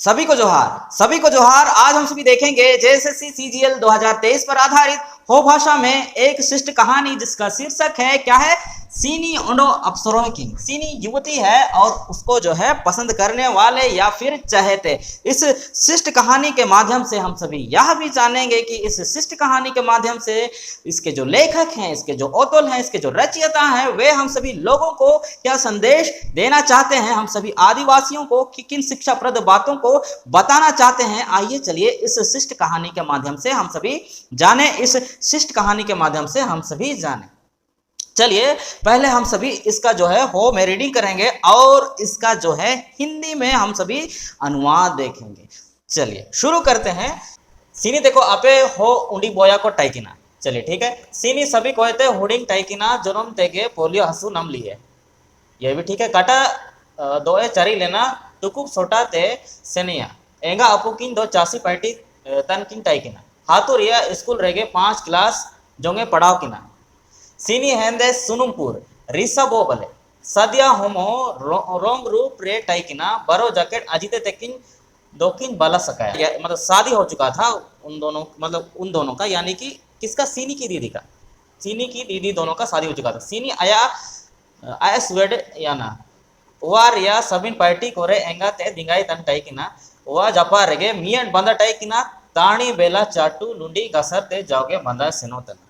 सभी को जोहार, सभी को जोहार। आज हम सभी देखेंगे जेएसएससी सीजीएल 2023 पर आधारित हो भाषा में एक शिष्ट कहानी जिसका शीर्षक है क्या है, सीनी ओंडो अप्सरों किंग। सीनी युवती है और उसको जो है पसंद करने वाले या फिर चहेते। इस शिष्ट कहानी के माध्यम से हम सभी यह भी जानेंगे कि इस शिष्ट कहानी के माध्यम से इसके जो लेखक हैं, इसके जो औतल हैं, इसके जो रचयिता हैं, वे हम सभी लोगों को क्या संदेश देना चाहते हैं, हम सभी आदिवासियों को किन शिक्षाप्रद बातों को बताना चाहते हैं। आइए चलिए इस शिष्ट कहानी के माध्यम से हम सभी जाने, इस शिष्ट कहानी के माध्यम से हम सभी जाने। चलिए पहले हम सभी इसका जो है हो में रीडिंग करेंगे और इसका जो है हिंदी में हम सभी अनुवाद देखेंगे। चलिए शुरू करते हैं। सीनी देखो आपे हो उंडी बोया को टाइकिना। चलिए ठीक है। सीनी सभी कहते हुडिंग टाइकिना जन्म तेगे पोलियो हसू नम लिए, ये भी ठीक है। काटा दोए चरी लेना टुकुक सोटा ते सेनिया एंगा अपुकिन दो चासी पार्टी तनकिन टाइकिना हाथुर रिया स्कूल रेगे 5 क्लास जोंगे पढ़ाओ किना। सीनी हेंदे सुनुमपुर रिसा बो बले सदिया होमो रोंग रूप रे टाइकिना बरो जैकेट अजीते तेकिन दोकिन बला सकाया। मतलब शादी हो चुका था उन दोनों, मतलब उन दोनों का, यानी कि किसका, सीनी की दीदी का। सीनी की दीदी दोनों का शादी हो चुका था। सीनी आया स्वेड याना वार या सबिन पार्टी कोरे एंगा ते दिंगाई तन टाइकिना वा जपा रेगे मियन बंदा टाइकिना ताणी बेला चाटू लुंडी गसर ते जाओगे बंदा सेनो तना।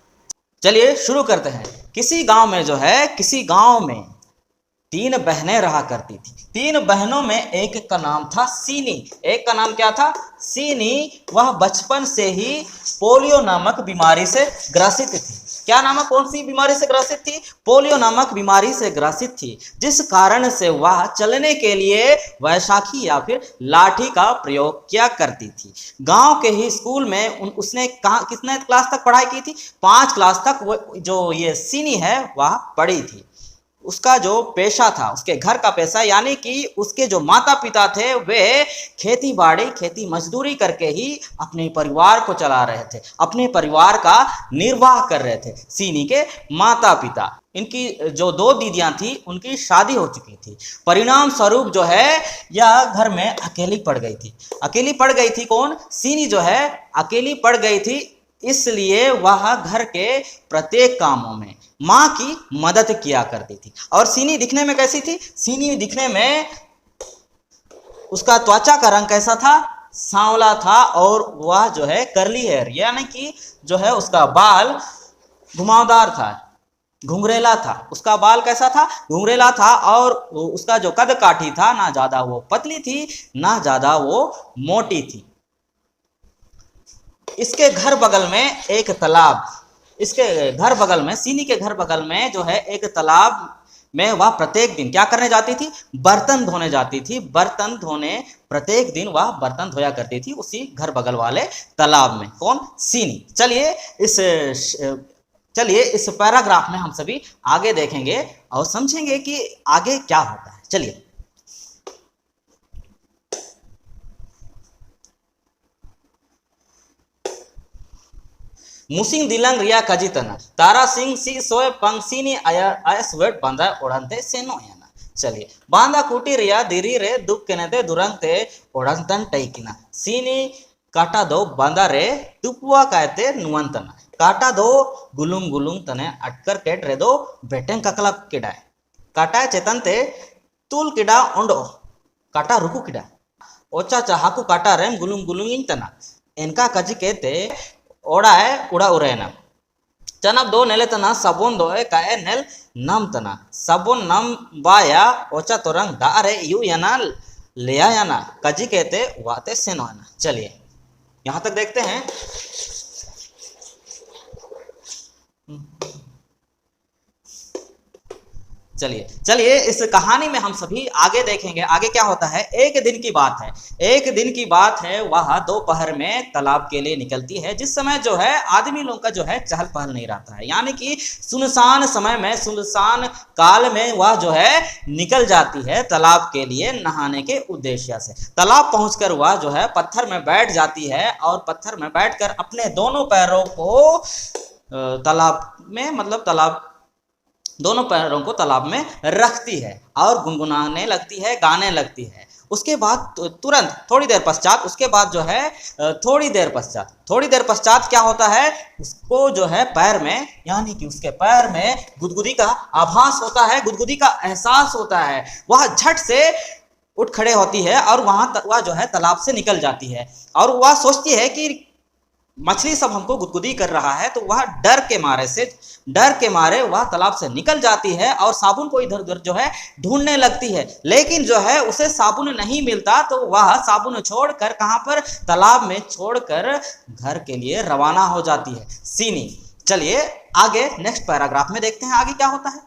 चलिए शुरू करते हैं। किसी गांव में जो है, किसी गांव में 3 बहनें रहा करती थी। 3 बहनों में एक का नाम था सीनी। एक का नाम क्या था, सीनी। वह बचपन से ही पोलियो नामक बीमारी से ग्रसित थी। क्या नामक, कौन सी बीमारी से ग्रसित थी? पोलियो नामक बीमारी से ग्रसित थी, जिस कारण से वह चलने के लिए वैशाखी या फिर लाठी का प्रयोग किया करती थी। गांव के ही स्कूल में उसने कहाँ कितने क्लास तक पढ़ाई की थी? 5 क्लास तक वो जो ये सीनी है वह पढ़ी थी। उसका जो पेशा था, उसके घर का पैसा, यानी कि उसके जो माता पिता थे वे खेती बाड़ी, खेती मजदूरी करके ही अपने परिवार को चला रहे थे, अपने परिवार का निर्वाह कर रहे थे। सीनी के माता पिता, इनकी जो 2 दीदियां थी उनकी शादी हो चुकी थी। परिणाम स्वरूप जो है यह घर में अकेली पड़ गई थी। अकेली पड़ गई थी कौन? सीनी जो है अकेली पड़ गई थी, इसलिए वह घर के प्रत्येक कामों में माँ की मदद किया करती थी। और सीनी दिखने में कैसी थी? सीनी दिखने में उसका त्वचा का रंग कैसा था? सांवला था। और वह जो है कर्ली हेयर, यानी कि जो है उसका बाल घुमावदार था, घुंघरेला था। उसका बाल कैसा था? घुंघरेला था। और उसका जो कद काठी था, ना ज्यादा वो पतली थी ना ज्यादा वो मोटी थी। इसके घर बगल में एक तालाब, इसके घर बगल में, सीनी के घर बगल में जो है एक तालाब में वह प्रत्येक दिन क्या करने जाती थी? बर्तन धोने जाती थी। बर्तन धोने प्रत्येक दिन वह बर्तन धोया करती थी उसी घर बगल वाले तालाब में। कौन? सीनी। चलिए इस पैराग्राफ में हम सभी आगे देखेंगे और समझेंगे कि आगे क्या होता है। चलिए मुसिंग दिलंग रिया कजितना तारा सिंह सी सोए पंगसीनी आयस वेट बांधा ओढ़नते सेनो याना। चलिए बांधा कुटी रिया दिरी रे दुख केनेते दुरंगते ओढ़नतन टाइकिना। सीनी काटा दो बांधा रे टुपुआ कहते नुअंतना। काटा दो गुलुंग गुलुंग तने अटकर केट रे दो बेटें ककला किडाए। काटा चेतनते तुल किडा ओंडो काटा रुकु किडा ओचा चाहाकु काटा रेम गुलुंग गुलुंग तना इनका कजी कहते ओड़ा है उड़ा उरेना। चनब दो नेले तना सबोन दो काए नेल नम तना सबोन नम बाया ओचा तोरंग दारे यू याना लिया याना कजी कहते वाते सेनो याना। चलिए यहां तक देखते हैं। चलिए इस कहानी में हम सभी आगे देखेंगे। आगे क्या होता है? एक दिन की बात है, वह दोपहर में तालाब के लिए निकलती है, जिस समय जो है आदमी लोग का जो है चहल पहल नहीं रहता है, यानी कि सुनसान समय में, सुनसान काल में वह जो है निकल जाती है तालाब के लिए नहाने के उद्देश्य से। तालाब पहुंचकर वह जो है पत्थर में बैठ जाती है और पत्थर में बैठकर अपने दोनों पैरों को तालाब में, मतलब दोनों पैरों को तालाब में रखती है और गुनगुनाने लगती है, गाने लगती है। उसके बाद तुरंत थोड़ी देर पश्चात, उसके बाद जो है थोड़ी देर पश्चात क्या होता है, उसको जो है पैर में, यानी कि उसके पैर में गुदगुदी का आभास होता है, गुदगुदी का एहसास होता है। वह झट से उठ खड़े होती है और वह जो है तालाब से निकल जाती है और वह सोचती है कि मछली सब हमको गुदगुदी कर रहा है, तो वह डर के मारे वह तालाब से निकल जाती है और साबुन को इधर उधर जो है ढूंढने लगती है, लेकिन जो है उसे साबुन नहीं मिलता। तो वह साबुन छोड़कर कहां पर, तालाब में छोड़कर घर के लिए रवाना हो जाती है सीनी। चलिए आगे नेक्स्ट पैराग्राफ में देखते हैं आगे क्या होता है।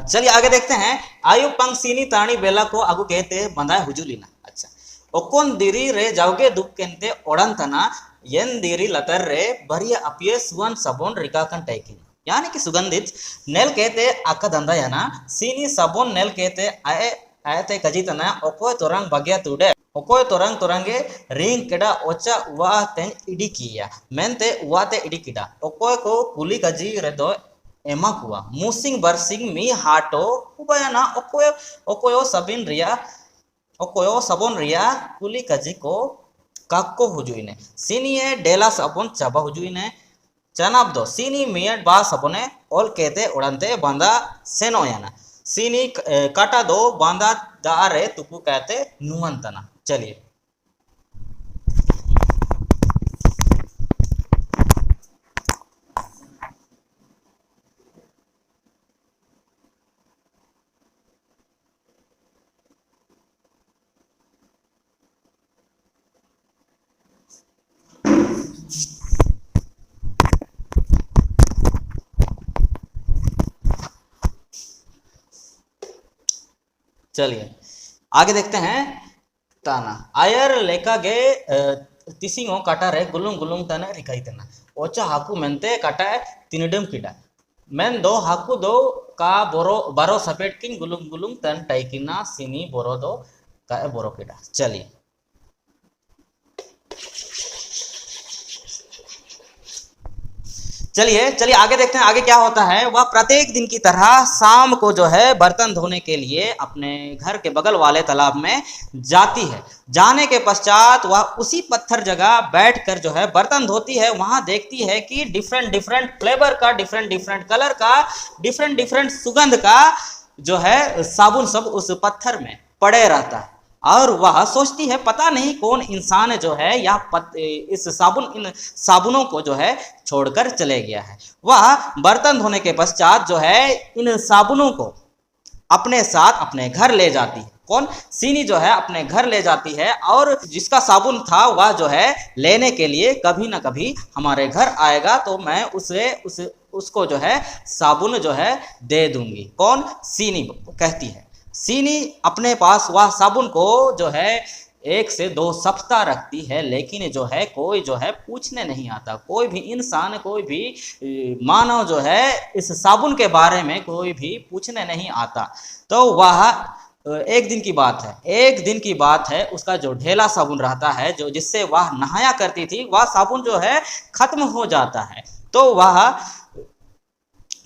चलिए आगे देखते हैं। आयु पंग सीनी ताणी बेला को आगु कहते बंधाए हुजुलीना। अच्छा, ओकोन दिरी रे जाओगे दुख केंते ओड़न तना येन दिरी लतर रे बरिया अपिये सुवन सबोन रिकाकन टैकिन, यानी कि सुगंधित नेल कहते आका धंधा याना सीनी सबोन नेल कहते आए आयते कजितना ओकोय तोरंग बगिया तुडे ओकोय तोरंग तोरंगे रिंग केडा ओचा उवा तें इडी किया मेनते उवा ते इडी किडा ओकोय को कुली कजी रे दो एमा कुआ मुसिंग बरसिंग मी हाटो उबयाना ओकोयो सबोन रिया कुली कजी को काक्को हुजुइने सीनिये डेला सबोन चबा हुजुइने चनाब दो सीनी मियट बा सबोने ओल कहते उड़नते बांधा सेनोयाना सीनी काटा दो बांधा दारे तुकु कहते नुवंतना। चलिए आगे देखते हैं। ताना आयर लेका गे तिसिंगो काटा रे गुलुंग गुलुंग तने रिकाई तना ओचा हाकू मेनते काटा तिनडम किडा मेन दो हाकू दो का बारो सपेट किन गुलुंग गुलुंग तन टाइकिना सीनी बोरो दो का बोरो किडा। चलिए आगे देखते हैं आगे क्या होता है। वह प्रत्येक दिन की तरह शाम को जो है बर्तन धोने के लिए अपने घर के बगल वाले तालाब में जाती है। जाने के पश्चात वह उसी पत्थर जगह बैठकर जो है बर्तन धोती है। वहां देखती है कि डिफरेंट फ्लेवर का, डिफरेंट कलर का, डिफरेंट सुगंध का जो है साबुन सब उस पत्थर में पड़े रहता है और वह सोचती है पता नहीं कौन इंसान जो है इन साबुनों को जो है छोड़कर चले गया है। वह बर्तन धोने के पश्चात जो है इन साबुनों को अपने साथ अपने घर ले जाती है। कौन? सीनी जो है अपने घर ले जाती है और जिसका साबुन था वह जो है लेने के लिए कभी ना कभी हमारे घर आएगा तो मैं उसको जो है साबुन जो है दे दूंगी। कौन? सीनी कहती है। सीनी अपने पास वह साबुन को जो है 1 से 2 सप्ताह रखती है, लेकिन जो है कोई जो है पूछने नहीं आता। कोई भी इंसान, कोई भी मानव जो है इस साबुन के बारे में कोई भी पूछने नहीं आता। तो वह एक दिन की बात है उसका जो ढेला साबुन रहता है जो जिससे वह नहाया करती थी वह साबुन जो है खत्म हो जाता है। तो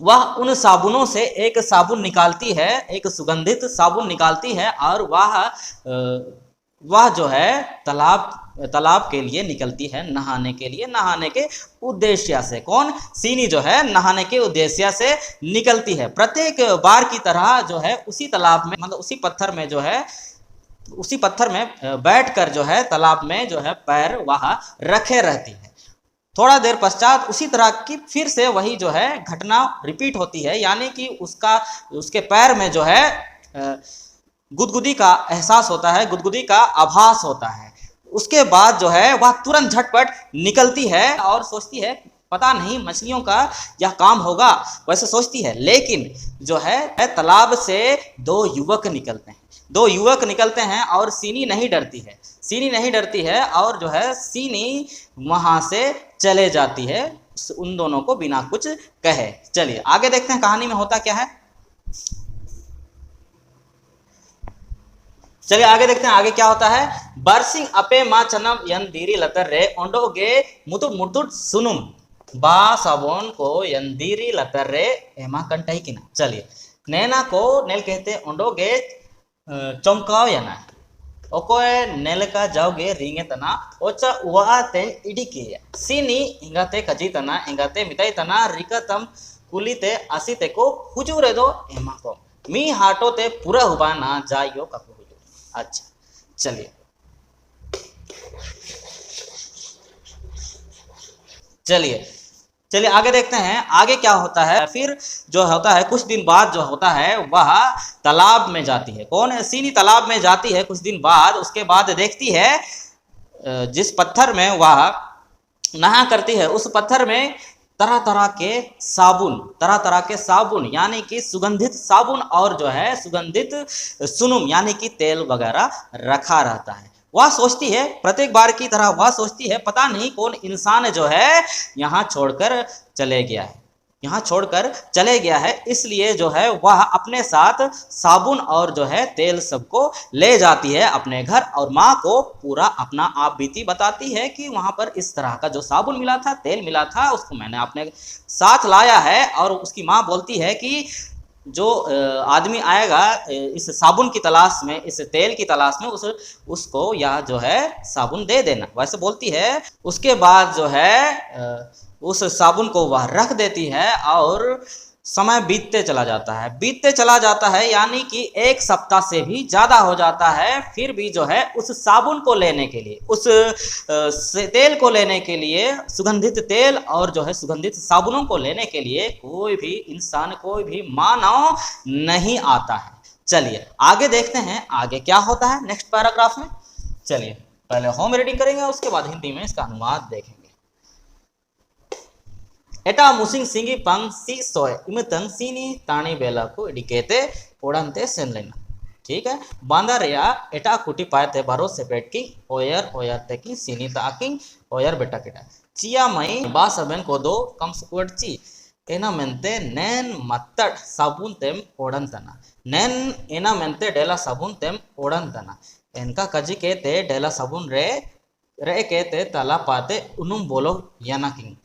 वह उन साबुनों से एक साबुन निकालती है, एक सुगंधित साबुन निकालती है और वह जो है तालाब के लिए निकलती है नहाने के उद्देश्य से। कौन? सीनी जो है नहाने के उद्देश्य से निकलती है। प्रत्येक बार की तरह जो है उसी तालाब में, मतलब उसी पत्थर में बैठकर जो है तालाब में जो है पैर वह रखे रहती है। थोड़ा देर पश्चात उसी तरह की फिर से वही जो है घटना रिपीट होती है, यानी कि उसके पैर में जो है गुदगुदी का एहसास होता है, गुदगुदी का आभास होता है। उसके बाद जो है वह तुरंत झटपट निकलती है और सोचती है पता नहीं मछलियों का यह काम होगा, वैसे सोचती है। लेकिन जो है तालाब से 2 युवक निकलते हैं और सीनी नहीं डरती है और जो है सीनी वहां से चले जाती है उन दोनों को बिना कुछ कहे। चलिए आगे देखते हैं कहानी में होता क्या है। चलिए आगे देखते हैं आगे क्या होता है। बरसिंग अपे मा चनम यन दीरी लतर रे ओंडोगे मुतुट मुतुट सुनुम बा साबुन को यंदीरी लतरे एमा कंटाई किना। चलिए नैना को नेल कहते ओंडोगे चमकाव याना ओकोए नेल का जाओगे रिंगे तना ओचा उवाते इडिके सीनी इंगाते कजी तना इंगाते मिताई तना रिकतम कुलीते आसीते को हुजूरे दो एमा को मी हाटो ते पूरा हुआ ना जाइयो काकू हुजूर। अच्छा चलिए चलिए चलिए आगे देखते हैं आगे क्या होता है। फिर जो होता है कुछ दिन बाद जो होता है वह तालाब में जाती है। कौन है? सीनी तालाब में जाती है कुछ दिन बाद। उसके बाद देखती है जिस पत्थर में वह नहा करती है उस पत्थर में तरह तरह के साबुन यानी कि सुगंधित साबुन और जो है सुगंधित सुनुम यानी कि तेल वगैरह रखा रहता है। वह सोचती है प्रत्येक बार की तरह वह सोचती है पता नहीं कौन इंसान जो है यहाँ छोड़कर चले गया है, यहाँ छोड़कर चले गया है, इसलिए जो है वह अपने साथ साबुन और जो है तेल सबको ले जाती है अपने घर और माँ को पूरा अपना आप बीती बताती है कि वहाँ पर इस तरह का जो साबुन मिला था तेल मिला था उसको मैंने अपने साथ लाया है। और उसकी माँ बोलती है कि जो आदमी आएगा इस साबुन की तलाश में इस तेल की तलाश में उसको यह जो है साबुन दे देना, वैसे बोलती है। उसके बाद जो है उस साबुन को वह रख देती है और समय बीतते चला जाता है यानी कि एक सप्ताह से भी ज़्यादा हो जाता है। फिर भी जो है उस साबुन को लेने के लिए उस तेल को लेने के लिए सुगंधित तेल और जो है सुगंधित साबुनों को लेने के लिए कोई भी इंसान कोई भी मानव नहीं आता है। चलिए आगे देखते हैं आगे क्या होता है नेक्स्ट पैराग्राफ में। चलिए पहले होम रीडिंग करेंगे उसके बाद हिंदी में इसका अनुवाद देखेंगे। एटा मुसिंग सिंगी पंग सी सोए इमतंग सीनी तानी बेला को इडिकेते ओडंते सेन लेना। ठीक है बांदा रिया एटा कुटी पाते बारो सेपेट की ओयर तेकी सीनी ताकिंग ओयर बेटा केटा चिया मई बा सबन को दो कम स्क्वाड ची एना मेंते नैन मत्तड साबुन तेम ओडन तना नैन एना मेंते डेला साबुन तेम ओडन तना एनका कजी केते डेला साबुन रे केते तला पाते उनुम बोलो याना किंग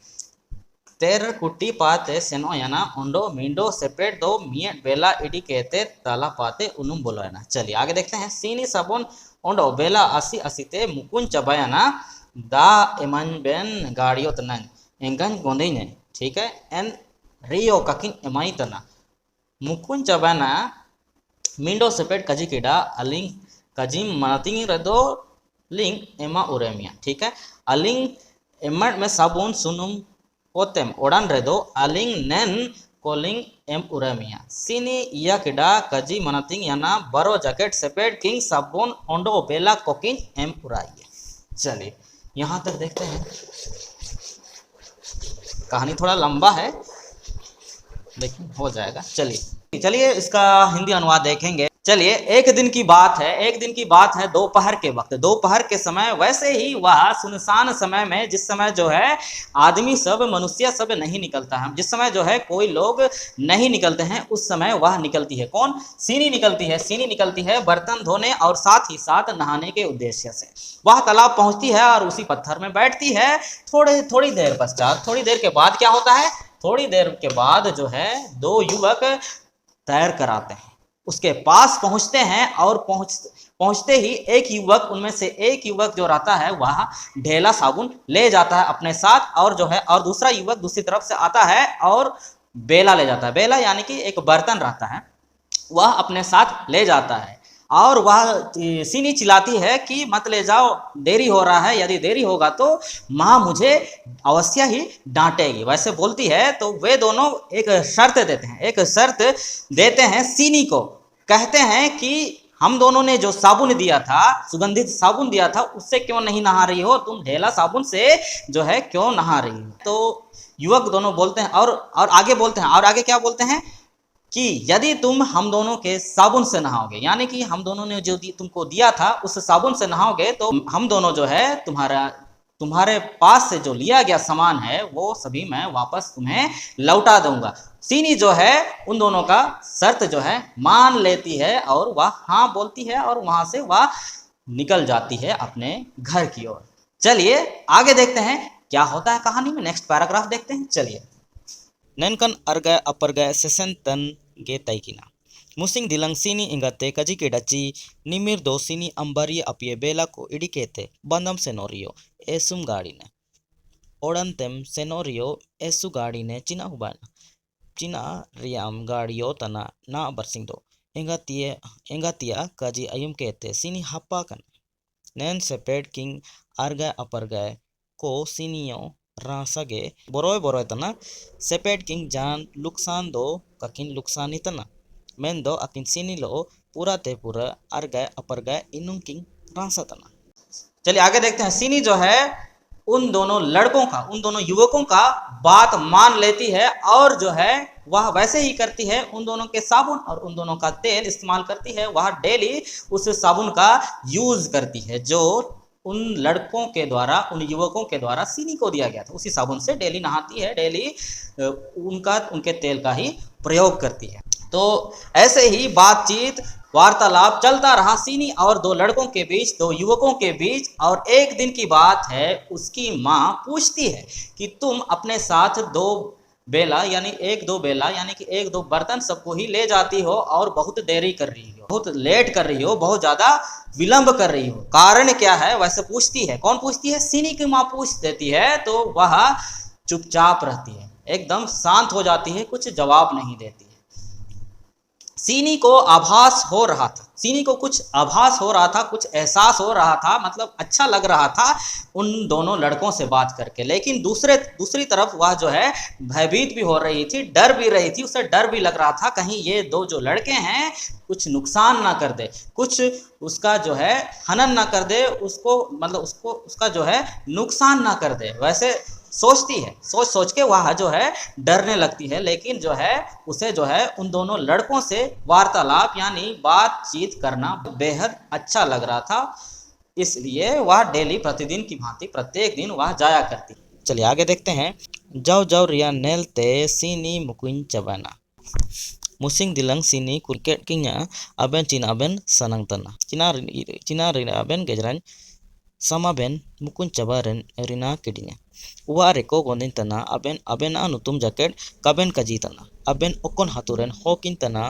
तेर कुटी पाते सेनो याना ओंडो मिंडो सेपरेट दो मियट बेला इडी कहते ताला पाते उनुम बोलोयना। चलिए आगे देखते हैं सीनी साबुन ओंडो बेला आसी आसीते मुकुन चबायाना दा एमन बेन गाड़ियों तना एंगन गोंदे ने। ठीक है एन रियो काकिन एमाई तना मुकुन चबाना मिंडो सेपरेट कजी किडा अलिंग कजिम मातिंग रदो लिंग एमा उरेमिया। ठीक है अलिंग एमट में साबुन सुनुम ओतेम ओडान रेदो अलिंग नेन कोलिंग एम उरेमिया सीनी इया किडा कजी मनातिंग याना बरो जैकेट सेपेट किंग साबुन ओंडो बेला कोकिंग एम उराइए। चलिए यहाँ तक देखते हैं कहानी थोड़ा लंबा है लेकिन हो जाएगा। चलिए इसका हिंदी अनुवाद देखेंगे। चलिए एक दिन की बात है दोपहर के वक्त दोपहर के समय वैसे ही वह सुनसान समय में जिस समय जो है आदमी सब मनुष्य सब नहीं निकलता है जिस समय जो है कोई लोग नहीं निकलते हैं उस समय वह निकलती है। कौन? सीनी निकलती है बर्तन धोने और साथ ही साथ नहाने के उद्देश्य से। वह तालाब पहुंचती है और उसी पत्थर में बैठती है। थोड़ी देर पश्चात थोड़ी देर के बाद क्या होता है थोड़ी देर के बाद जो है दो युवक तैर कर आते हैं उसके पास पहुंचते हैं और पहुंचते ही उनमें से एक युवक जो रहता है वह ढेला साबुन ले जाता है अपने साथ और जो है और दूसरा युवक दूसरी तरफ से आता है और बेला ले जाता है। बेला यानी कि एक बर्तन रहता है वह अपने साथ ले जाता है और वह सीनी चिल्लाती है कि मत ले जाओ देरी हो रहा है, यदि देरी होगा तो माँ मुझे अवश्य ही डांटेगी, वैसे बोलती है। तो वे दोनों एक शर्त देते हैं सीनी को, कहते हैं कि हम दोनों ने जो साबुन दिया था सुगंधित साबुन दिया था उससे क्यों नहीं नहा रही हो, तुम ढेला साबुन से जो है क्यों नहा रही हो। तो युवक दोनों बोलते हैं और आगे क्या बोलते हैं कि यदि तुम हम दोनों के साबुन से नहाओगे, यानी कि हम दोनों ने जो तुमको दिया था उस साबुन से नहाओगे तो हम दोनों जो है तुम्हारे पास से जो लिया गया सामान है वो सभी मैं वापस तुम्हें लौटा दूंगा। सीनी जो है उन दोनों का शर्त जो है मान लेती है और वह हाँ बोलती है और वहां से वह निकल जाती है अपने घर की ओर। चलिए आगे देखते हैं क्या होता है कहानी में, नेक्स्ट पैराग्राफ देखते हैं। चलिए, Nenkan arga aparga sesenten ge taikina. Musing dilang sini ingate kaji kedachi nimir do sini ambari apie bela ko idikete bandam senorio esum gadine. Odantem senorio esu gadine Cina hubana. Cina riam gadio tana na barsindo. Engatia kaji ayum kete sini hapakan. Nen seped king arga aparga ko sinio रासागे बरोय बरोय तना सेपेट king जान लुकसान दो ककिन लुकसानी तना main दो akin सीनी लो पूरा ते पूरा अरगय अपरगय इनुंग king रासा तना। चलिए आगे देखते हैं। सीनी जो है उन दोनों लड़कों का, उन दोनों युवकों का बात मान लेती है और जो है वह वैसे ही करती है। उन दोनों के साबुन और उन दोनों का तेल इस्तेमाल करती है। वह डेली उस साबुन का यूज करती है जो उन लड़कों के द्वारा, उन युवकों के द्वारा सीनी को दिया गया था। उसी साबुन से डेली नहाती है, डेली उनके तेल का ही प्रयोग करती है। तो ऐसे ही बातचीत वार्तालाप चलता रहा सीनी और दो लड़कों के बीच, दो युवकों के बीच। और एक दिन की बात है, उसकी माँ पूछती है कि तुम अपने साथ दो बेला यानी एक दो बेला यानी कि एक दो बर्तन सबको ही ले जाती हो और बहुत देरी कर रही हो, बहुत लेट कर रही हो, बहुत ज्यादा विलंब कर रही हो, कारण क्या है वैसे पूछती है। कौन पूछती है? सीनी की माँ पूछ देती है। तो वह चुपचाप रहती है, एकदम शांत हो जाती है, कुछ जवाब नहीं देती है। सीनी को आभास हो रहा था, सीनी को कुछ आभास हो रहा था, कुछ एहसास हो रहा था, मतलब अच्छा लग रहा था उन दोनों लड़कों से बात करके। लेकिन दूसरी तरफ वह जो है भयभीत भी हो रही थी, डर भी रही थी। उसे डर भी लग रहा था कहीं ये दो जो लड़के हैं कुछ नुकसान ना कर दे, कुछ उसका जो है हनन ना कर दे, उसको मतलब उसका जो है नुकसान ना कर दे। वैसे सोचती है, सोच के वह जो है डरने लगती है। लेकिन जो है उसे जो है उन दोनों लड़कों से वार्तालाप यानी बातचीत करना बेहद अच्छा लग रहा था, इसलिए वह डेली प्रतिदिन की भांति प्रत्येक दिन वह जाया करती। चलिए आगे देखते हैं। जाओ जाओ रिया नेलते सीनी मुकुइन चबाना मुसिंग दिलंग सीनी क्रिकेट किंगा अबेन चिना अबेन सनंग तना चिना Rina अबेन गेजरान sama ben mukun cabaren erina kedinya uwa reko gondin tana aben nutum jacket kaben kaji tana aben okon haturen hokin tana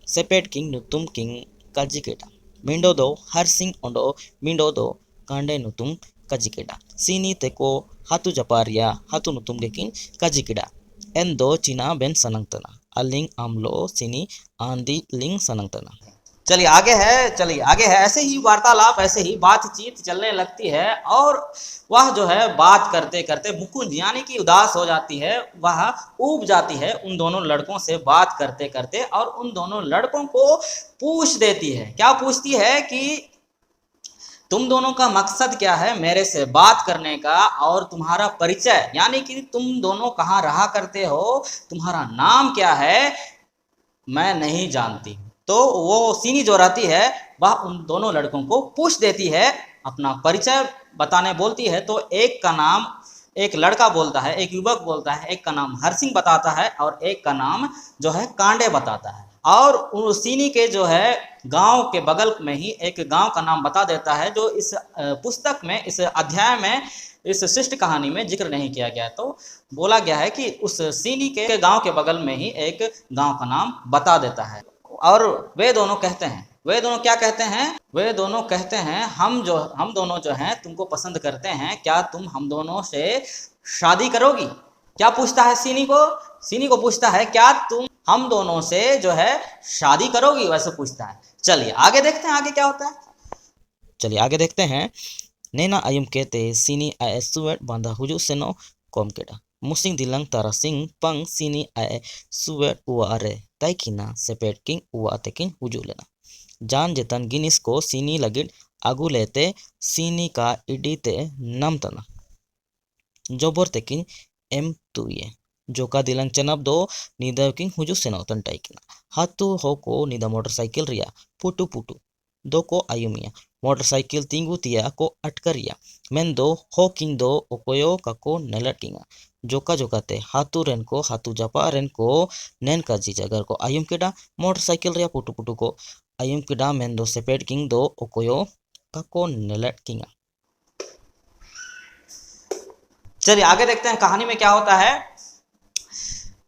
sepet king nutum king kaji keda mindo do har sing ondo mindo do kande nutum kaji keda sini teko hatu japaria hatu nutum gekin kaji keda endo china ben sanang tana aling amlo sini andi ling sanang tana। चलिए आगे है। ऐसे ही वार्तालाप, ऐसे ही बातचीत चलने लगती है और वह जो है बात करते करते मुकुंज यानी कि उदास हो जाती है, वह ऊब जाती है उन दोनों लड़कों से बात करते करते और उन दोनों लड़कों को पूछ देती है। क्या पूछती है कि तुम दोनों का मकसद क्या है मेरे से बात करने का, और तुम्हारा परिचय यानी कि तुम दोनों कहाँ रहा करते हो, तुम्हारा नाम क्या है, मैं नहीं जानती। तो वो सीनी जो रहती है वह उन दोनों लड़कों को पूछ देती है, अपना परिचय बताने बोलती है। तो एक का नाम एक लड़का बोलता है, एक युवक बोलता है, एक का नाम हरसिंह बताता है और एक का नाम जो है कांडे बताता है। और सीनी के जो है गांव के बगल में ही एक गांव का नाम बता देता है जो इस पुस्तक में, इस अध्याय में, इस शिष्ट कहानी में जिक्र नहीं किया गया। तो बोला गया है कि उस सीनी के गांव के बगल में ही एक गांव का नाम बता देता है। और वे दोनों कहते हैं, वे दोनों क्या कहते हैं? वे दोनों कहते हैं हम दोनों जो हैं तुमको पसंद करते हैं, क्या तुम हम दोनों से शादी करोगी? क्या पूछता है सीनी को पूछता है क्या तुम हम दोनों से जो है शादी करोगी, वैसे पूछता है। चलिए आगे देखते हैं आगे क्या होता है। चलिए आगे देखते हैं। नेना आयुम कहते सीनी आए सुवेट बांधा हुजू सेनो कॉम केडा मुसिंग दिलंग तारा सिंह पंग सीनी आए सुवेट उआ अरे ताइकिना सेपेट किंग उआ तेकिन हुजू लेना जान जेतन गिनिस को सीनी लगिड आगू लेते सीनी का इडीते नम तना जोबर तेकिन एम तुये जोका दिलंग चनब दो नीदा किंग हुजू सेनो तन टाइकिना हाथू हो को नीदा मोटरसाइकिल रिया पुटू पुटू दो को आयुमिया मोटरसाइकिल तिंगू तिया को अटकरिया मेन दो हो किंग दो ओकोयो kako नेलटिंगा जोका जोकाते हाथू रेन जापा रेन को नेन का जी जगर को आयुम केडा मोटरसाइकिल रिया पुटू पुटू को आयुम केडा मेन दो सेपेट किंग दो ओकोयो kako नेलटिंगा। चलिए आगे देखते हैं कहानी में क्या होता है।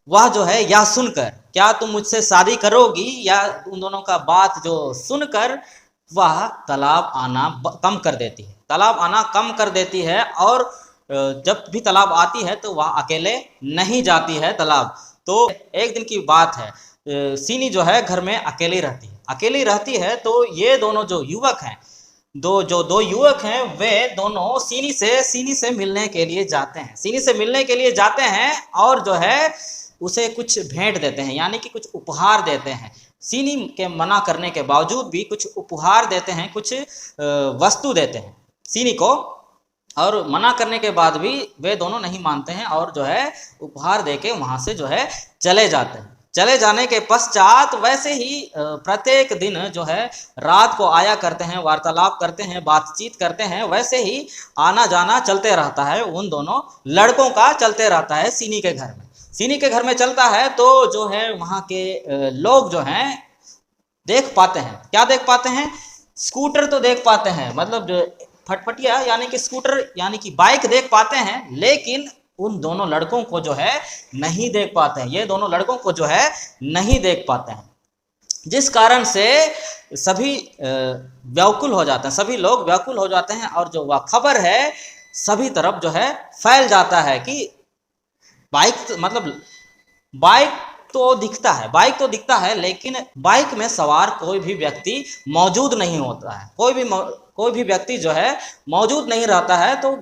वह जो है यह सुनकर, क्या तुम मुझसे शादी करोगी, या उन दोनों का बात जो सुनकर वह तालाब आना कम कर देती है, तालाब आना कम कर देती है। और जब भी तालाब आती है तो वह अकेले नहीं जाती है तालाब। तो एक दिन की बात है, सीनी जो है घर में अकेली रहती है। तो ये दोनों जो युवक हैं, दो युवक हैं, वे दोनों सीनी से मिलने के लिए जाते हैं और जो है उसे कुछ भेंट देते हैं, यानी कि कुछ उपहार देते हैं। सीनी के मना करने के बावजूद भी कुछ उपहार देते हैं, कुछ वस्तु देते हैं सीनी को, और मना करने के बाद भी वे दोनों नहीं मानते हैं और जो है उपहार देके वहाँ से जो है चले जाते हैं। चले जाने के पश्चात वैसे ही प्रत्येक दिन जो है रात को आया करते हैं, वार्तालाप करते हैं, बातचीत करते हैं। वैसे ही आना जाना चलते रहता है, उन दोनों लड़कों का चलते रहता है सीनी के घर में। सीनी के घर में चलता है तो जो है वहाँ के लोग जो हैं देख पाते हैं, क्या देख पाते हैं, स्कूटर तो देख पाते हैं, मतलब फटफटिया यानी कि स्कूटर यानी कि बाइक देख पाते हैं, लेकिन उन दोनों लड़कों को जो है नहीं देख पाते हैं। ये दोनों लड़कों को जो है नहीं देख पाते हैं, जिस कारण से सभी व्याकुल हो जाते हैं, सभी लोग व्याकुल हो जाते हैं। और जो वह खबर है सभी तरफ जो है फैल जाता है कि बाइक तो दिखता है, लेकिन बाइक में सवार कोई भी व्यक्ति मौजूद नहीं होता है, कोई भी व्यक्ति जो है मौजूद नहीं रहता है। तो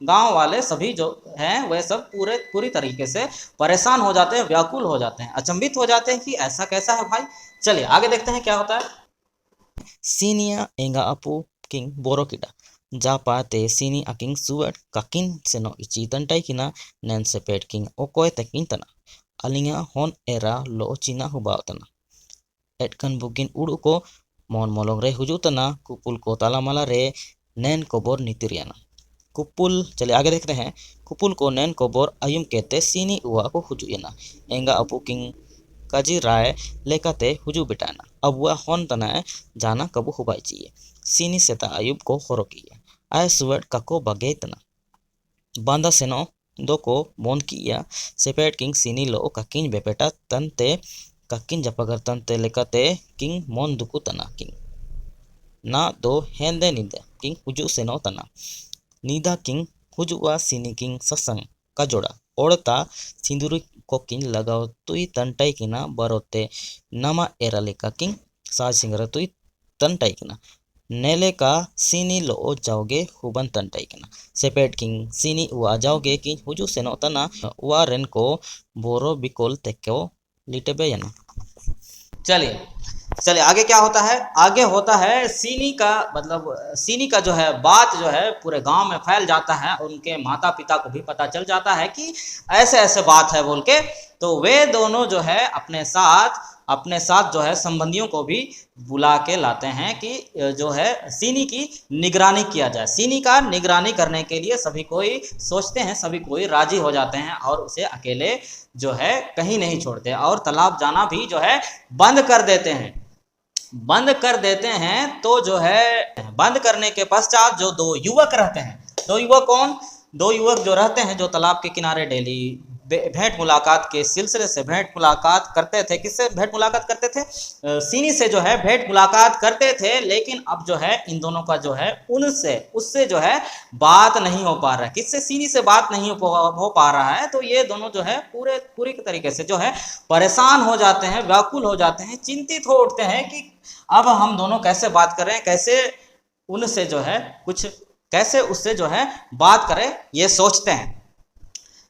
गांव वाले सभी जो हैं वे सब पूरी तरीके से परेशान हो जाते हैं, व्याकुल हो जाते हैं, अचंभित हो जाते हैं कि ऐसा कैसा है भाई। चलिए आगे देखते हैं क्या होता है। Sinia enga apu king borokida. Japa te sini aking suat kakin seno ichitan taikina nen sepet king okoy tekin tana. Alinga hon era lo china hubautana. Etkan bukin udu ko mon molong re hujutana kupul ko talamala re nen kobor nitiriana. कुपुल चलिए आगे देखते हैं। कुपुल को नैन कोबोर अयुम कहते सीनी उआ को हुजुयना एंगा अपू king काजी राय लेकाते हुजू बिटाना अब वह होन तनाए जाना कबू हुबाई चाहिए सीनी सेता अयुब को होरोकिया आय सुवर्ड kako बगे तना बांदा सेनो दो को मोन किया सेपेट किंग सीनी लो काकिन बेपेटा तनते काकिन जपगर तनते लेकाते किंग मोन दुकु तना किंग ना दो हेंदे निदे किंग हुजू सेनो तना नीदा किंग हुजुआ सीनी किंग ससंग का जोड़ा ओड़ता सिंदूरी को किंग लगाओ तुई तंटाई किना बरोते नमा एराले का किंग साज सिंगर तुई तंटाई किना नेले का सीनी लो जाओगे हुबन तंटाई किना सेपेट किंग सीनी उआ जाओगे किंग हुजू सेनो तना उआ रेन को बोरो बिकोल तेक्यो लिटेबे याना। चलिए आगे क्या होता है। आगे होता है सीनी का जो है बात जो है पूरे गांव में फैल जाता है, उनके माता पिता को भी पता चल जाता है कि ऐसे बात है बोल के। तो वे दोनों जो है अपने साथ जो है संबंधियों को भी बुला के लाते हैं कि जो है सीनी की निगरानी किया जाए। सीनी का निगरानी करने के लिए सभी कोई सोचते हैं, सभी कोई राजी हो जाते हैं और उसे अकेले जो है कहीं नहीं छोड़ते और तालाब जाना भी जो है बंद कर देते हैं। तो जो है बंद करने के पश्चात जो दो युवक रहते हैं, दो युवक जो रहते हैं, जो तालाब के किनारे डेली भेंट मुलाकात के सिलसिले से भेंट मुलाकात करते थे। किससे भेंट मुलाकात करते थे? सीनी से जो है भेंट मुलाकात करते थे। लेकिन अब जो है इन दोनों का जो है उससे जो है बात नहीं हो पा रहा है। किससे? सीनी से बात नहीं हो पा रहा है। तो ये दोनों जो है पूरी तरीके से जो है परेशान हो जाते हैं, व्याकुल हो जाते हैं, चिंतित हो उठते हैं कि अब हम दोनों कैसे बात करें, कैसे उनसे जो है कैसे उससे जो है बात करें,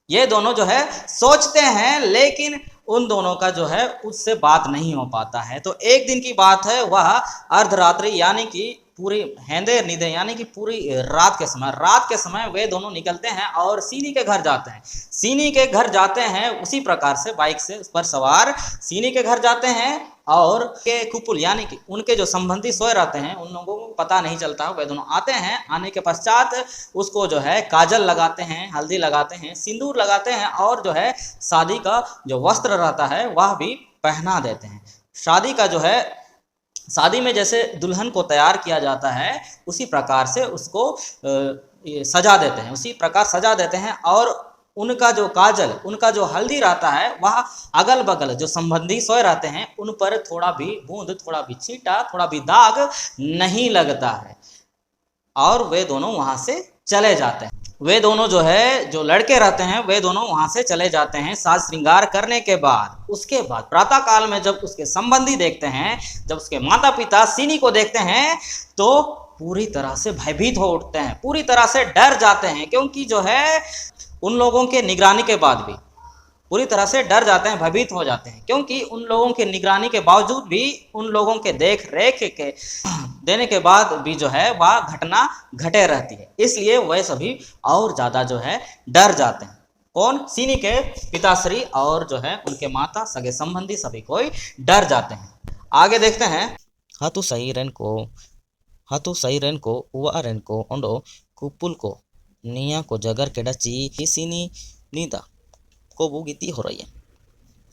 ये दोनों जो है सोचते हैं। लेकिन उन दोनों का जो है उससे बात नहीं हो पाता है। तो एक दिन की बात है, वह अर्धरात्रि यानी कि पूरी हेंदे निदे यानी कि पूरी रात के समय वे दोनों निकलते हैं और सीनी के घर जाते हैं। उसी प्रकार से बाइक से उस पर सवार सीनी के घर जाते हैं और के कुपुल यानी कि उनके जो संबंधी सोए रहते हैं, उन लोगों को पता नहीं चलता। वे दोनों आते हैं, आने के पश्चात उसको जो है काजल लगाते हैं, हल्दी लगाते हैं, सिंदूर लगाते हैं और जो है शादी का जो वस्त्र रहता है वह भी पहना देते हैं। शादी में जैसे दुल्हन को तैयार किया जाता है उसी प्रकार से उसको ये सजा देते हैं, उसी प्रकार सजा देते हैं। और उनका जो काजल, उनका जो हल्दी रहता है, वह अगल बगल जो संबंधी सोए रहते हैं उन पर थोड़ा भी बूंद, थोड़ा भी छींटा, थोड़ा भी दाग नहीं लगता है और वे दोनों वहां से चले जाते हैं। वे दोनों जो है, जो लड़के रहते हैं, वे दोनों वहां से चले जाते हैं साज श्रृंगार करने के बाद। उसके बाद प्रातः काल में जब उसके संबंधी देखते हैं, जब उसके माता पिता सीनी को देखते हैं तो पूरी तरह से भयभीत हो उठते हैं, पूरी तरह से डर जाते हैं, क्योंकि जो है उन लोगों के निगरानी के बाद भी पूरी तरह से डर जाते हैं, भयभीत हो जाते हैं, क्योंकि उन लोगों के निगरानी के बावजूद भी, उन लोगों के देख रेख के देने के बाद भी जो है वह घटना घटे रहती है। इसलिए वह सभी और ज़्यादा जो है डर जाते हैं। कौन? सीनी के पिताश्री और जो है उनके माता, सगे संबंधी सभी कोई डर जाते हैं। आगे देखते हैं। hatu sairen ko uaren ko ondo kupul ko niya ko jagar kedachi sini nida ko bugiti horaya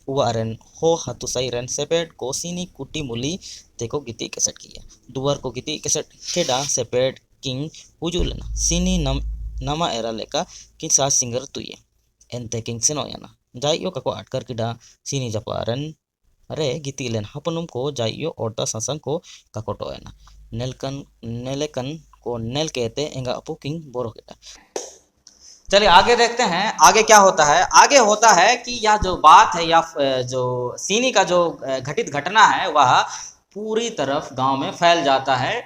uaren ho hatu sairen sepet ko sini kuti muli teko giti keset kiya duar ko giti keset keda sepet king ujulena sini nama era leka kin sa singer tuye ente king senoyana jaiyo kako atkar kida sini japaren re gitilen hapanum ko jaiyo orta sasang ko kakotoena नेलेकन को nail कहते एंगा अपू king बोरो केटा। चलिए आगे देखते हैं आगे क्या होता है। आगे होता है कि यह जो बात है या जो सीनी का जो घटित घटना है वह पूरी तरफ गांव में फैल जाता है।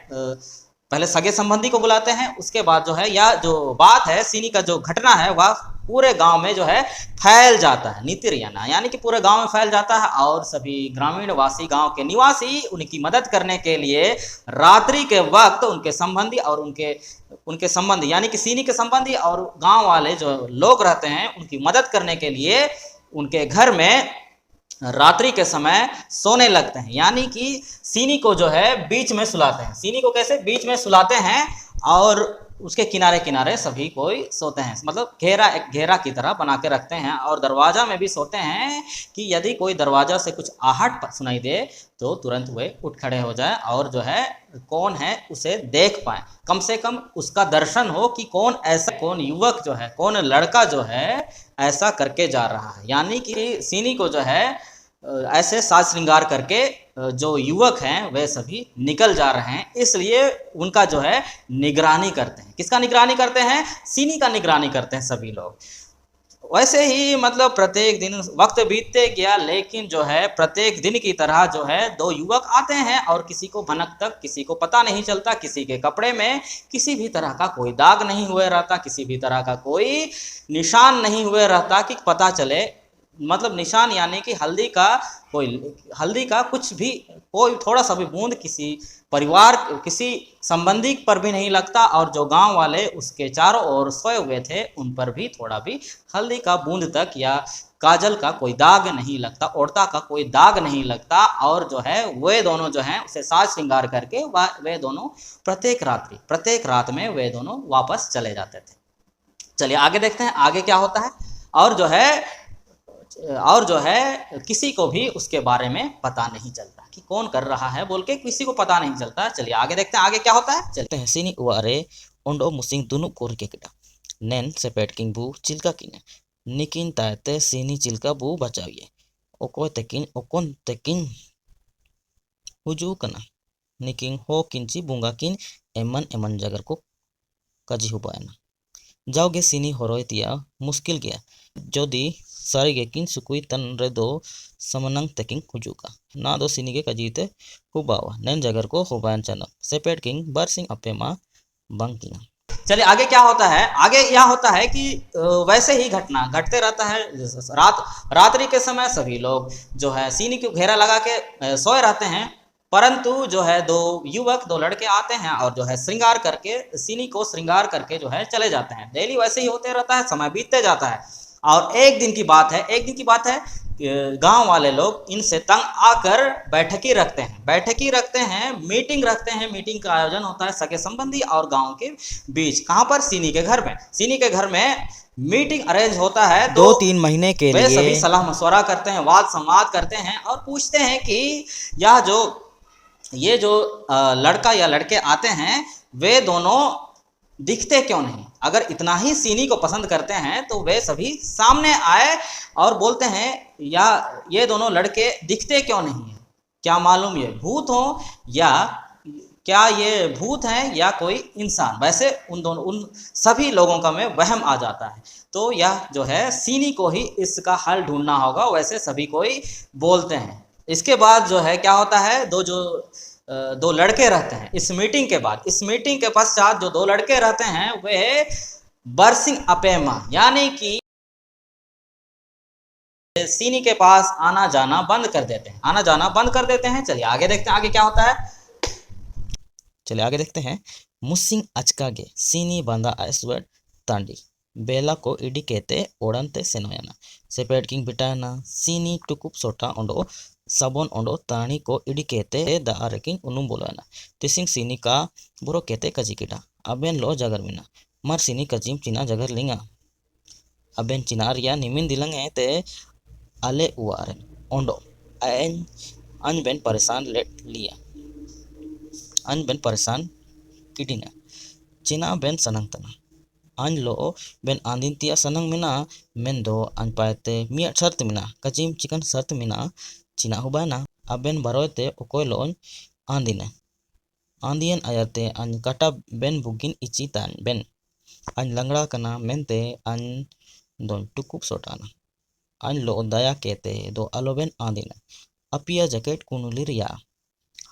पहले सगे संबंधी को बुलाते हैं, उसके बाद जो है यह जो बात है, सीनी का जो घटना है वह पूरे गांव में जो है फैल जाता है। नीतिरियाना यानी कि पूरे गांव में फैल जाता है और सभी ग्रामीण वासी, गांव के निवासी उनकी मदद करने के लिए रात्रि के वक्त उनके संबंधी और उनके संबंधी यानी कि सीनी के संबंधी और गांव वाले जो लोग रहते हैं उनकी मदद करने के लिए उनके घर में रात्रि के समय सोने लगते हैं। यानी कि सीनी को जो है बीच में सुलाते हैं। सीनी को कैसे? बीच में सुलाते हैं और उसके किनारे किनारे सभी कोई सोते हैं, मतलब एक घेरा की तरह बना के रखते हैं। और दरवाजा में भी सोते हैं कि यदि कोई दरवाजा से कुछ आहट सुनाई दे तो तुरंत वे उठ खड़े हो जाए और जो है कौन है उसे देख पाए, कम से कम उसका दर्शन हो कि कौन युवक जो है, कौन लड़का जो है ऐसा करके जा रहा है। यानी कि सीनी को जो है ऐसे साज श्रृंगार करके जो युवक हैं वे सभी निकल जा रहे हैं, इसलिए उनका जो है निगरानी करते हैं। किसका निगरानी करते हैं? सीनी का निगरानी करते हैं सभी लोग। वैसे ही मतलब प्रत्येक दिन वक्त बीतते गया, लेकिन जो है प्रत्येक दिन की तरह जो है दो युवक आते हैं और किसी को भनक तक किसी को पता नहीं चलता, किसी के कपड़े में किसी भी तरह का कोई दाग नहीं हुए रहता, किसी भी तरह का कोई निशान नहीं हुए रहता कि पता चले, मतलब निशान यानी कि हल्दी का कुछ भी, कोई थोड़ा सा भी बूंद किसी परिवार, किसी संबंधी पर भी नहीं लगता। और जो गांव वाले उसके चारों ओर सोए हुए थे उन पर भी थोड़ा भी हल्दी का बूंद तक या काजल का कोई दाग नहीं लगता, ओढ़ता का कोई दाग नहीं लगता। और जो है वे दोनों जो हैं उसे साज श्रृंगार करके वे दोनों प्रत्येक रात में वे दोनों वापस चले जाते थे। चलिए आगे देखते हैं आगे क्या होता है। और जो है किसी को भी उसके बारे में पता नहीं चलता कि कौन कर रहा है बोल के, किसी को पता नहीं चलता। चलिए आगे देखते हैं आगे क्या होता है। चलते हैं। सीनी उआरे ओंडो मुसिंग दुनु कोर के केटा नेन सेपेट किंग बू चिल्का किने निकिन ताते सीनी चिल्का बू बचाविए ओकोन तेकिन हुजू कना निकिन हो किंची बुंगा किन एमन जगर को काजी हुबायना जाओगे सीनी हरोयतिया मुश्किल गया जोदी सारी गेकिन सुकुई तन रे दो समनंग तेकिंग हुजुका ना दो सीनी के कजीते हुबावा नैन जगर को हुबायन चना सेपेट किंग बरसिंग अपेमा बंकिंग। चलिए आगे क्या होता है। आगे यह होता है कि वैसे ही घटना घटते रहता है। रात्रि के समय सभी लोग जो है सीनी को घेरा लगा के सोए रहते हैं, परंतु जो है दो लड़के आते हैं और जो है श्रृंगार करके सीनी को श्रृंगार करके जो है चले जाते हैं। डेली वैसे ही होते रहता है, समय बीतते जाता है। और एक दिन की बात है गांव वाले लोग इनसे तंग आकर बैठकी रखते हैं, मीटिंग रखते हैं। मीटिंग का आयोजन होता है सगे संबंधी और गांव के बीच। कहां पर? सीनी के घर में मीटिंग अरेंज होता है 2-3 महीने के लिए। वे सभी सलाह मशवरा करते हैं, वाद संवाद करते हैं और पूछते हैं कि ये जो लड़का या लड़के आते हैं वे दोनों दिखते क्यों नहीं? अगर इतना ही सीनी को पसंद करते हैं तो वे सभी सामने आए और बोलते हैं या ये दोनों लड़के दिखते क्यों नहीं है? क्या मालूम ये भूत हो या क्या ये भूत हैं या कोई इंसान? वैसे उन सभी लोगों का में वहम आ जाता है। तो यह जो है सीनी को ही इसका हल ढूंढना होगा, वैसे सभी कोई बोलते हैं। इसके बाद जो है क्या होता है, दो लड़के रहते हैं इस मीटिंग के बाद। इस मीटिंग के पश्चात जो दो लड़के रहते हैं वे बरसिंग अपेमा यानी कि सीनी के पास आना जाना बंद कर देते हैं। चलिए आगे देखते हैं आगे क्या होता है। चलिए आगे देखते हैं। मुसिंग अचकागे सीनी बांधा आइसवर्ड तांडी बेला को इडी कहते ओड़नते सेनोयाना सेपेट किंग बिटाना सीनी टुकुप सोटा ओंडो sabon ondo tani ko idi kete da areking unum boloana tising sini ka buro kete kajikita aben lo jagar mina mar sini kajim cina jagar linga aben cinar ya nimin dilang te ale uaren ondo an ben paresan let liya an ben paresan kidina cina ben sanang tana an lo ben andin tia sanang mina mendo an paete miat sart mina kajim chikan sart mina cina hubana aben barote okoilon andina andian ayate an kata ben bugin icitan ben an langra kana mente an don tukup sotana an lo daya kete do aloben andina apia jacket kunuliria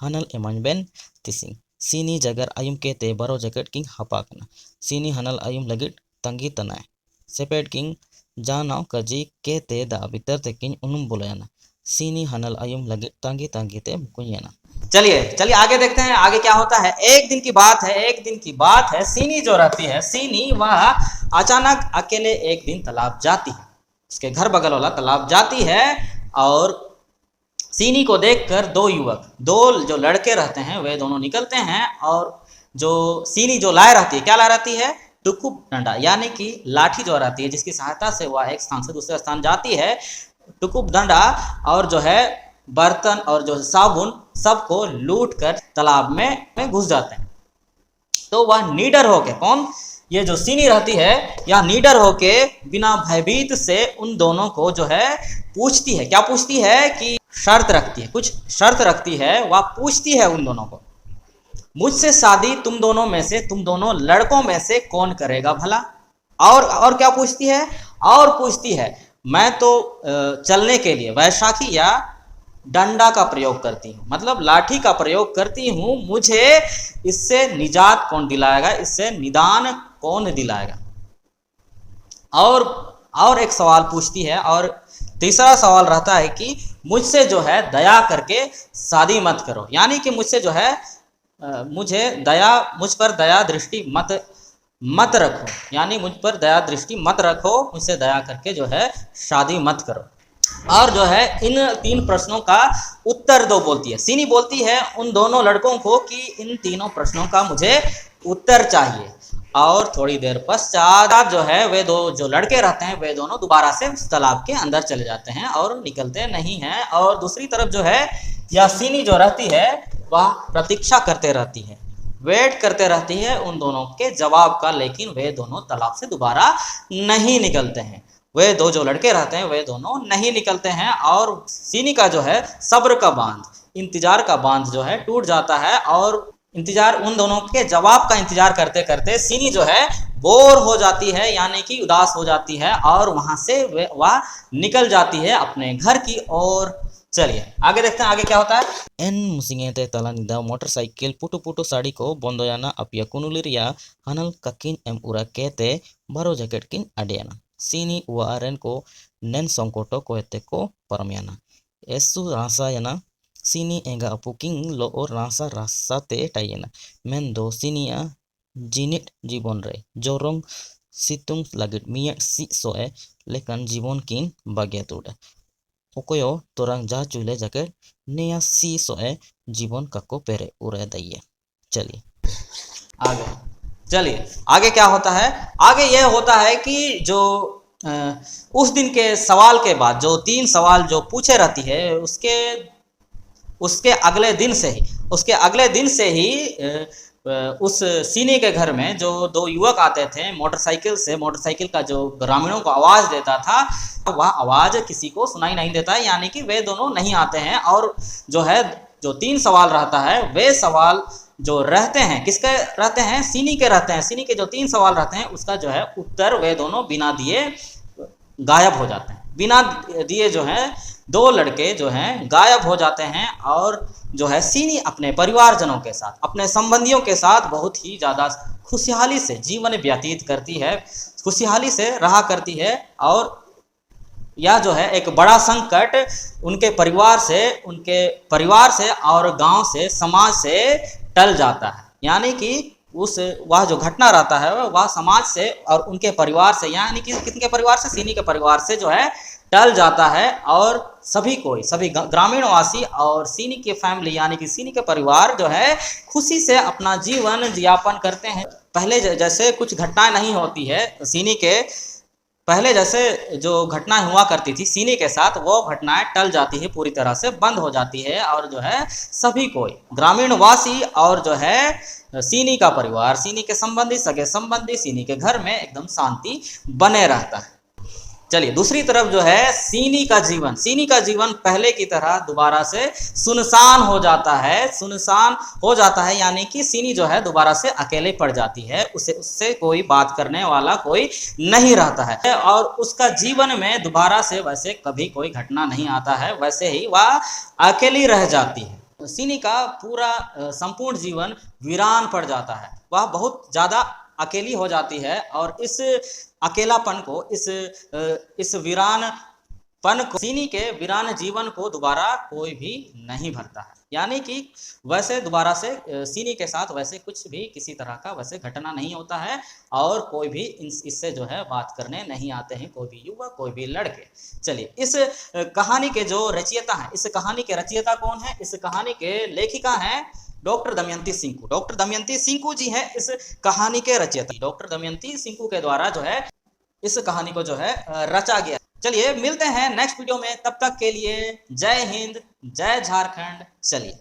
hanal eman ben tising sini jagar ayum kete baro jacket king hapakna sini hanal ayum lagit tangi tanai sepet king janau kaji kete da bitar tekin unum bolayana सीनी हनल अयुम लगे तांगी तांगी ते मुकुयाना। चलिए आगे देखते हैं आगे क्या होता है। एक दिन की बात है सीनी जो रहती है, सीनी वह अचानक अकेले एक दिन तालाब जाती है, उसके घर बगल वाला तालाब जाती है और सीनी को देखकर दो जो लड़के रहते हैं वे दोनों निकलते हैं और जो सीनी जो लाए रहती है, क्या लाए रहती है? टुकुप डंडा यानी कि लाठी जो रहती है जिसकी सहायता से वह एक स्थान से दूसरे स्थान जाती है। टुकुप डंडा और जो है बर्तन और जो साबुन सबको लूट कर तालाब में घुस जाते हैं। तो वह नीडर होके, कौन? ये जो सीनी रहती है यह नीडर होके बिना भयभीत से उन दोनों को जो है पूछती है। क्या पूछती है? कि शर्त रखती है, कुछ शर्त रखती है। वह पूछती है उन दोनों को, मुझसे शादी तुम दोनों लड़कों में से कौन करेगा भला? और क्या पूछती है? और पूछती है मैं तो चलने के लिए वैशाखी या डंडा का प्रयोग करती हूँ, मतलब लाठी का प्रयोग करती हूँ, मुझे इससे निजात कौन दिलाएगा, इससे निदान कौन दिलाएगा? और एक सवाल पूछती है और तीसरा सवाल रहता है कि मुझसे जो है दया करके शादी मत करो, यानी कि मुझसे जो है मुझ पर दया दृष्टि मत रखो, यानी मुझ पर दया दृष्टि मत रखो, मुझसे दया करके जो है शादी मत करो। और जो है इन 3 प्रश्नों का उत्तर दो बोलती है। सीनी बोलती है उन दोनों लड़कों को कि इन तीनों प्रश्नों का मुझे उत्तर चाहिए। और थोड़ी देर पश्चात जो है वे दो जो लड़के रहते हैं वे दोनों दोबारा से उस तालाब के अंदर चले जाते हैं और निकलते नहीं हैं। और दूसरी तरफ जो है यह सीनी जो रहती है वह प्रतीक्षा करते रहती है, वेट करते रहती है उन दोनों के जवाब का, लेकिन वे दोनों तालाब से दोबारा नहीं निकलते हैं। वे दो जो लड़के रहते हैं वे दोनों नहीं निकलते हैं और सीनी का जो है सब्र का बांध, इंतजार का बांध जो है टूट जाता है। और उन दोनों के जवाब का इंतजार करते करते सीनी जो है बोर हो जाती है, यानी कि उदास हो जाती है और वहां से वह निकल जाती है अपने घर की ओर। चलिए आगे देखते हैं आगे क्या होता है। एन मुसिंगे तला निदा मोटरसाइकिल पुटु पुटु साड़ी को बंदोयाना अपिया कुनुलिरिया हनल ककिन एम उरा कहते बारो जैकेट किन अडियाना सीनी उआरन को नेन संकोटो को एते को परमियाना एसु रासायना सीनी एंगा अपुकिंग लो और रासा ते टाइना मेन दो सीनिया जिनिट जीवन रे जोरोंग सितुंग लगिट मिया सी सोए लेकन जीवन किन बाग्या तुड़ा ओकोयो तोरंग जा चूले जैकेट नया सी सोए जीवन kako पेरे उरे दैया। चलिए आगे क्या होता है। आगे यह होता है कि जो उस दिन के सवाल के बाद जो 3 सवाल जो पूछे रहती है उसके अगले दिन से ही उस सीनी के घर में जो दो युवक आते थे मोटरसाइकिल से, मोटरसाइकिल का जो ग्रामीणों को आवाज़ देता था, वह आवाज़ किसी को सुनाई नहीं देता है, यानी कि वे दोनों नहीं आते हैं। और जो है जो 3 सवाल रहता है, वे सवाल जो रहते हैं किसके रहते हैं, सीनी के रहते हैं। सीनी के जो 3 सवाल रहते हैं उसका जो है उत्तर वे दोनों बिना दिए गायब हो जाते हैं। बिना दिए जो है 2 लड़के जो हैं गायब हो जाते हैं। और जो है सीनी अपने परिवारजनों के साथ, अपने संबंधियों के साथ बहुत ही ज़्यादा खुशहाली से जीवन व्यतीत करती है, खुशहाली से रहा करती है। और यह जो है एक बड़ा संकट उनके परिवार से और गांव से, समाज से टल जाता है। यानी कि वह जो घटना रहता है वह समाज से और उनके परिवार से, यानी कि किसके परिवार से, सीनी के परिवार से जो है टल जाता है। और सभी ग्रामीणवासी और सीनी की फैमिली यानी कि सीनी के परिवार जो है खुशी से अपना जीवन यापन करते हैं। पहले जैसे कुछ घटनाएं नहीं होती है सीनी के, पहले जैसे जो घटनाएं हुआ करती थी सीनी के साथ, वो घटनाएं टल जाती है, पूरी तरह से बंद हो जाती है। और जो है सभी कोई ग्रामीणवासी और जो है सीनी का परिवार, सीनी के संबंधी, सगे संबंधी, सीनी के घर में एकदम शांति बने रहता है। चलिए दूसरी तरफ जो है सीनी का जीवन पहले की तरह दोबारा से सुनसान हो जाता है। यानी कि सीनी जो है दोबारा से अकेले पड़ जाती है, उससे कोई बात करने वाला कोई नहीं रहता है। और उसका जीवन में दोबारा से वैसे कभी कोई घटना नहीं आता है, वैसे ही वह अकेली रह जाती है। सीनी का पूरा संपूर्ण जीवन वीरान पड़ जाता है, वह बहुत ज़्यादा अकेली हो जाती है। और इस अकेलापन को, इस वीरानपन को, सीनी के वीरान जीवन को दोबारा कोई भी नहीं भरता है। यानी कि वैसे दोबारा से सीनी के साथ वैसे कुछ भी किसी तरह का वैसे घटना नहीं होता है। और कोई भी इससे जो है बात करने नहीं आते हैं, कोई भी युवक, कोई भी लड़के। चलिए इस कहानी के जो रचयिता हैं, इस कहानी के रचयिता कौन है, इस कहानी के लेखिका हैं डॉक्टर दमयंती सिंकू। डॉक्टर दमयंती सिंकू जी हैं इस कहानी के रचयिता। डॉक्टर दमयंती सिंकू के द्वारा जो है इस कहानी को जो है रचा गया। चलिए मिलते हैं नेक्स्ट वीडियो में, तब तक के लिए जय हिंद, जय झारखंड। चलिए।